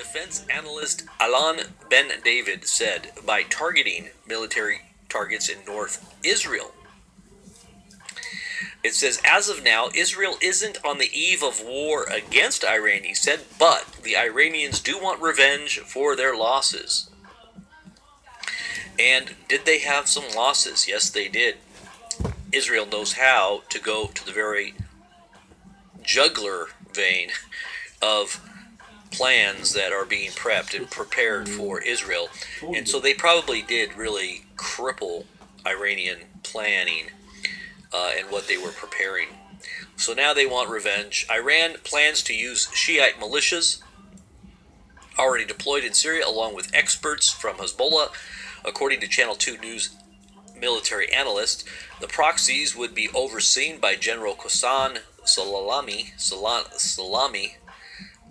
Defense analyst Alan Ben David said by targeting military targets in North Israel. It says, as of now, Israel isn't on the eve of war against Iran, he said, but the Iranians do want revenge for their losses. And did they have some losses? Yes, they did. Israel knows how to go to the very jugular vein of plans that are being prepped and prepared for Israel. And so they probably did really cripple Iranian planning and what they were preparing. So now they want revenge. Iran plans to use Shiite militias already deployed in Syria along with experts from Hezbollah. According to Channel 2 News military analyst, the proxies would be overseen by General Qasem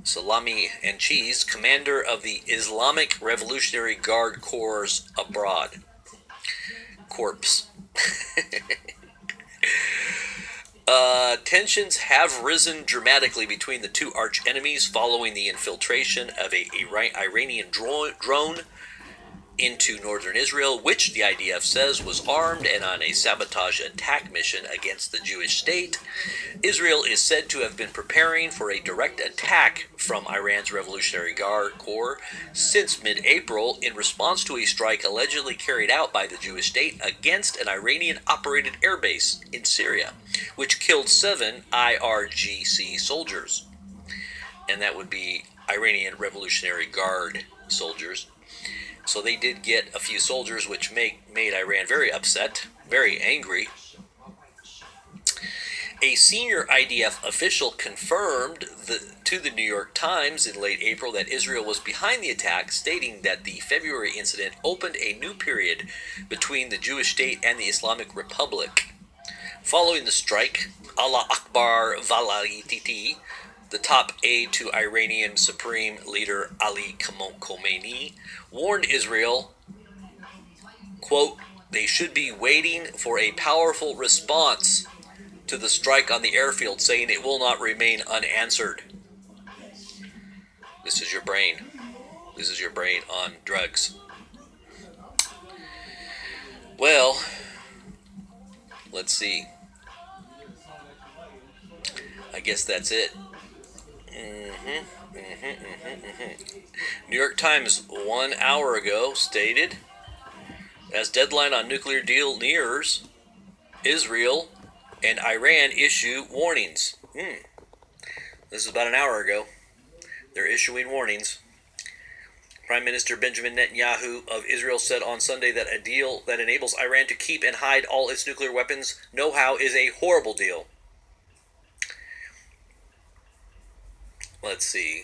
Salami and Cheese, commander of the Islamic Revolutionary Guard Corps abroad. Corpse. Tensions have risen dramatically between the two arch enemies following the infiltration of an Iranian drone into northern Israel, which the IDF says was armed and on a sabotage attack mission against the Jewish state. Israel is said to have been preparing for a direct attack from Iran's Revolutionary Guard Corps since mid-April in response to a strike allegedly carried out by the Jewish state against an Iranian-operated airbase in Syria, which killed 7 IRGC soldiers. And that would be Iranian Revolutionary Guard soldiers. So they did get a few soldiers, which made Iran very upset, very angry. A senior IDF official confirmed to the New York Times in late April that Israel was behind the attack, stating that the February incident opened a new period between the Jewish state and the Islamic Republic. Following the strike, Allah Akbar Valaititi, the top aide to Iranian Supreme Leader Ali Khamenei, warned Israel, quote, they should be waiting for a powerful response to the strike on the airfield, saying it will not remain unanswered. This is your brain. This is your brain on drugs. Well, let's see. I guess that's it. New York Times 1 hour ago stated, as deadline on nuclear deal nears, Israel and Iran issue warnings. This is about an hour ago. They're issuing warnings. Prime Minister Benjamin Netanyahu of Israel said on Sunday that a deal that enables Iran to keep and hide all its nuclear weapons know-how is a horrible deal. Let's see.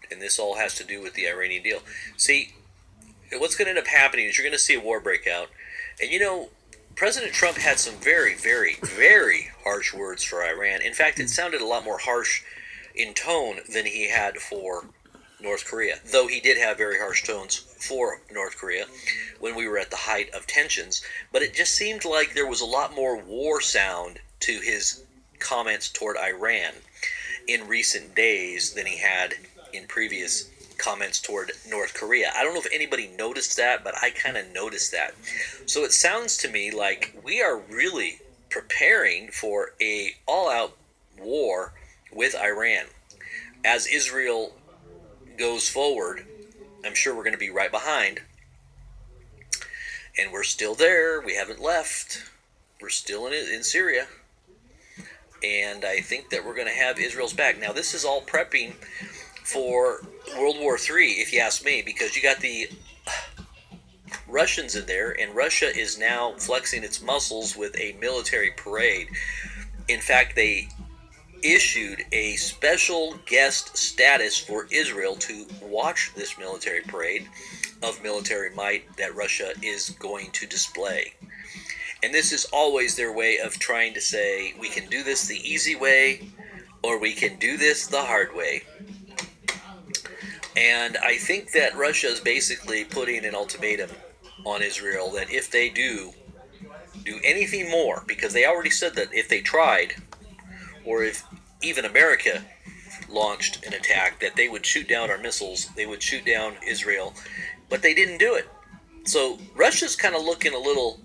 And this all has to do with the Iranian deal. See, what's going to end up happening is you're going to see a war break out. And you know, President Trump had some very, very, very harsh words for Iran. In fact, it sounded a lot more harsh in tone than he had for North Korea. Though he did have very harsh tones for North Korea when we were at the height of tensions. But it just seemed like there was a lot more war sound to his comments toward Iran in recent days than he had in previous comments toward North Korea. I don't know if anybody noticed that, but I kind of noticed that. So it sounds to me like we are really preparing for a all-out war with Iran. As Israel goes forward, I'm sure we're going to be right behind. And we're still there. We haven't left. We're still in Syria. And I think that we're going to have Israel's back. Now, this is all prepping for World War III, if you ask me, because you got the Russians in there, and Russia is now flexing its muscles with a military parade. In fact, they issued a special guest status for Israel to watch this military parade of military might that Russia is going to display. And this is always their way of trying to say, we can do this the easy way, or we can do this the hard way. And I think that Russia is basically putting an ultimatum on Israel that if they do anything more, because they already said that if they tried, or if even America launched an attack, that they would shoot down our missiles, they would shoot down Israel, but they didn't do it. So Russia's kind of looking a little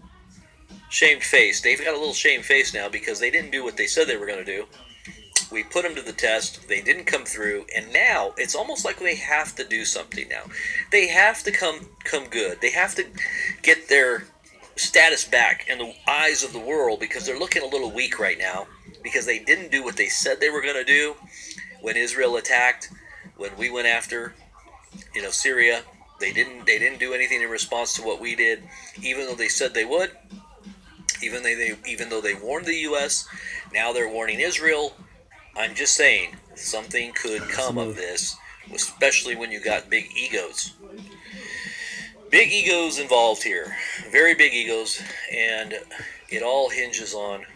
shamefaced. They've got a little shamefaced now because they didn't do what they said they were going to do. We put them to the test. They didn't come through, and now it's almost like they have to do something now. They have to come good. They have to get their status back in the eyes of the world because they're looking a little weak right now because they didn't do what they said they were going to do when Israel attacked, when we went after, Syria. They didn't do anything in response to what we did, even though they said they would. Even though they warned the U.S., now they're warning Israel. I'm just saying, something could come of this, especially when you got big egos. Big egos involved here. Very big egos, and it all hinges on